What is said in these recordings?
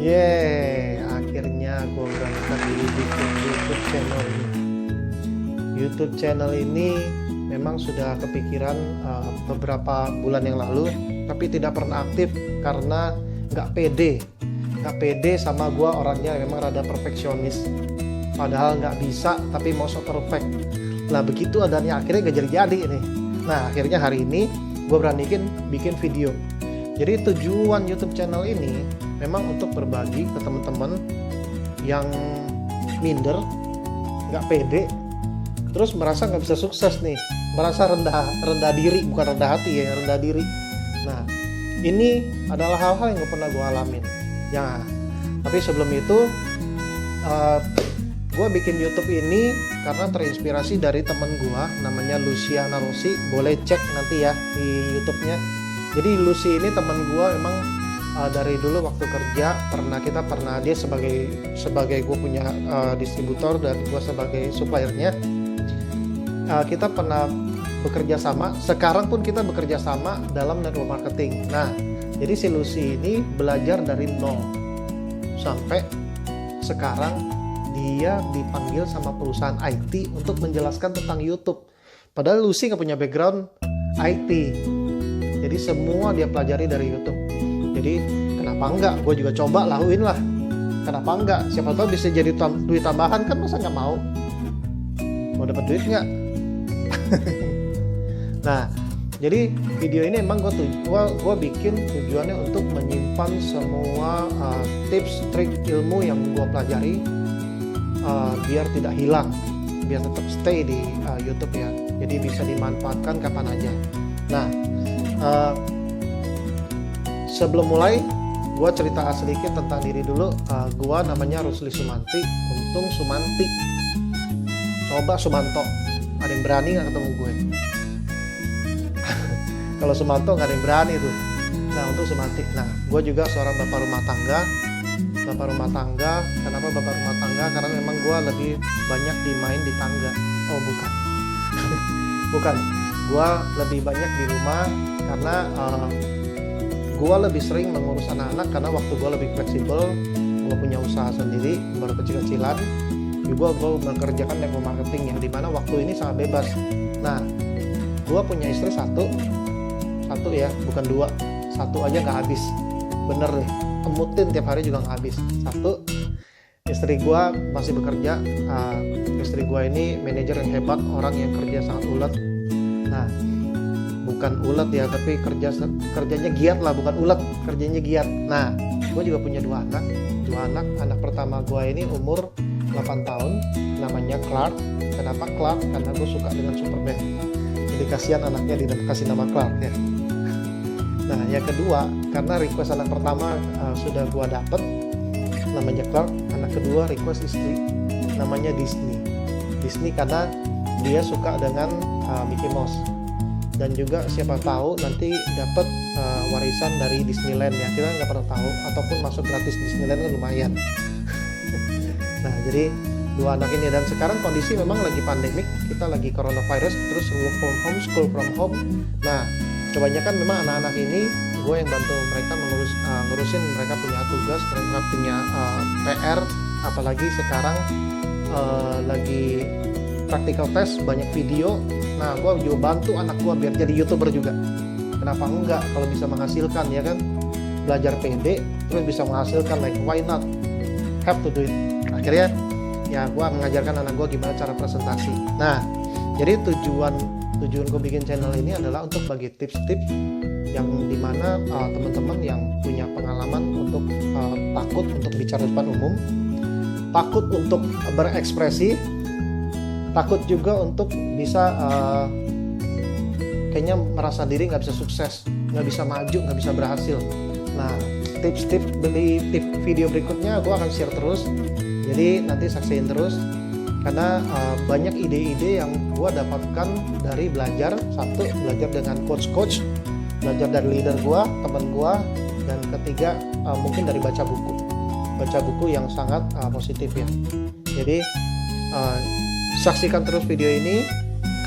Yeay, akhirnya gue berangkat di bikin YouTube channel ini. YouTube channel ini memang sudah kepikiran beberapa bulan yang lalu, tapi tidak pernah aktif karena nggak pede sama gue orangnya memang rada perfeksionis. Padahal nggak bisa, tapi mau so perfect. Nah begitu adanya akhirnya gak jadi-jadi ini. Nah akhirnya hari ini gue beraniin bikin video. Jadi tujuan YouTube channel ini memang untuk berbagi ke teman-teman yang minder, nggak pede, terus merasa nggak bisa sukses nih, merasa rendah diri, bukan rendah hati ya, rendah diri. Nah ini adalah hal-hal yang gak pernah gue alamin ya. Tapi sebelum itu gue bikin YouTube ini karena terinspirasi dari temen gue namanya Luciana Rossi. Boleh cek nanti ya di YouTube-nya. Jadi Lucy ini temen gue memang dari dulu waktu kerja kita pernah dia sebagai gue punya distributor dan gue sebagai suppliernya. Kita pernah bekerja sama. Sekarang pun kita bekerja sama dalam network marketing. Nah, jadi si Lucy ini belajar dari nol sampai sekarang dia dipanggil sama perusahaan IT untuk menjelaskan tentang YouTube. Padahal Lucy nggak punya background IT. Jadi semua dia pelajari dari YouTube. Jadi kenapa enggak? Gue juga coba lakuin lah. Kenapa enggak? Siapa tahu bisa jadi duit tambahan kan, masa nggak mau? Mau dapat duit nggak? Nah, jadi video ini emang gue bikin tujuannya untuk menyimpan semua tips, trik, ilmu yang gue pelajari biar tidak hilang, biar tetap stay di YouTube ya. Jadi bisa dimanfaatkan kapan aja. Nah, sebelum mulai, gue cerita sedikit tentang diri dulu. Gue namanya Rusli Sumanti, untung Sumanti. Coba Sumanto, ada yang berani nggak ketemu gue? Kalau Sumanto nggak ada yang berani tuh. Nah untuk Sumanti, nah gue juga seorang bapak rumah tangga. Kenapa bapak rumah tangga? Karena memang gue lebih banyak dimain di tangga. Oh bukan, bukan. Gue lebih banyak di rumah karena gue lebih sering mengurus anak-anak karena waktu gue lebih fleksibel. Gue punya usaha sendiri, baru kecil-kecilan. Juga gue mengerjakan network marketing yang dimana waktu ini sangat bebas. Nah, gue punya istri satu ya, bukan dua. Satu aja nggak habis, bener deh. Emutin tiap hari juga nggak habis. Satu, istri gue masih bekerja. Istri gue ini manajer yang hebat, orang yang kerja sangat ulet. Nah, bukan ulet ya, tapi kerjanya giat lah, bukan ulet, kerjanya giat. Nah, gue juga punya dua anak. Anak pertama gue ini umur 8 tahun, namanya Clark. Kenapa Clark? Karena gue suka dengan Superman. Jadi kasihan anaknya dikasih nama Clark ya. Nah, yang kedua, karena request anak pertama sudah gue dapet, namanya Clark. Anak kedua request istri, namanya Disney karena dia suka dengan Mickey Mouse. Dan juga siapa tahu nanti dapat warisan dari Disneyland ya, kita nggak pernah tahu, ataupun masuk gratis Disneyland kan lumayan. Nah jadi dua anak ini, dan sekarang kondisi memang lagi pandemik, kita lagi coronavirus, terus work from home, school from home. Nah kebanyakan memang anak-anak ini gue yang bantu mereka ngurusin mereka punya tugas, mereka punya PR, apalagi sekarang lagi practical test, banyak video. Nah gue juga bantu anak gue biar jadi YouTuber juga. Kenapa enggak, kalau bisa menghasilkan ya kan, belajar pede terus bisa menghasilkan, like why not, have to do it. Akhirnya ya gue mengajarkan anak gue gimana cara presentasi. Nah jadi tujuan gue bikin channel ini adalah untuk bagi tips-tips yang dimana teman-teman yang punya pengalaman untuk takut untuk bicara depan umum, takut untuk berekspresi, takut juga untuk bisa kayaknya merasa diri nggak bisa sukses, nggak bisa maju, nggak bisa berhasil. Nah tips-tips di video berikutnya gue akan share terus, jadi nanti saksiin terus karena banyak ide-ide yang gue dapatkan dari belajar. Satu, belajar dengan coach, belajar dari leader gue, teman gue, dan ketiga mungkin dari baca buku yang sangat positif ya. Jadi saksikan terus video ini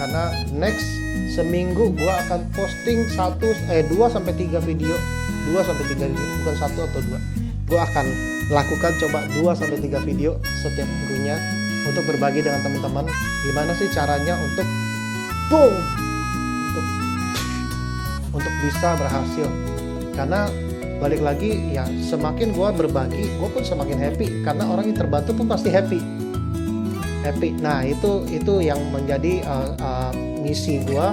karena next seminggu gue akan posting 2-3 video, bukan 1 atau 2. Gue akan lakukan coba 2-3 video setiap minggunya untuk berbagi dengan teman-teman gimana sih caranya untuk boom, untuk bisa berhasil. Karena balik lagi ya, semakin gue berbagi gue pun semakin happy, karena orang yang terbantu pun pasti happy. Nah itu yang menjadi misi gue,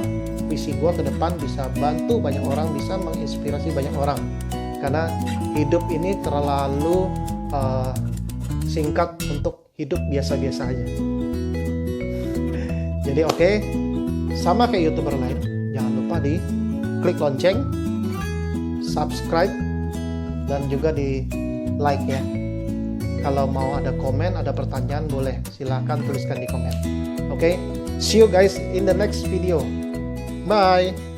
visi gue ke depan, bisa bantu banyak orang, bisa menginspirasi banyak orang. Karena hidup ini terlalu singkat untuk hidup biasa-biasa aja. Jadi oke, sama kayak YouTuber lain, jangan lupa di klik lonceng, subscribe, dan juga di like ya. Kalau mau ada komen, ada pertanyaan, boleh silakan tuliskan di komen. Oke, see you guys in the next video. Bye.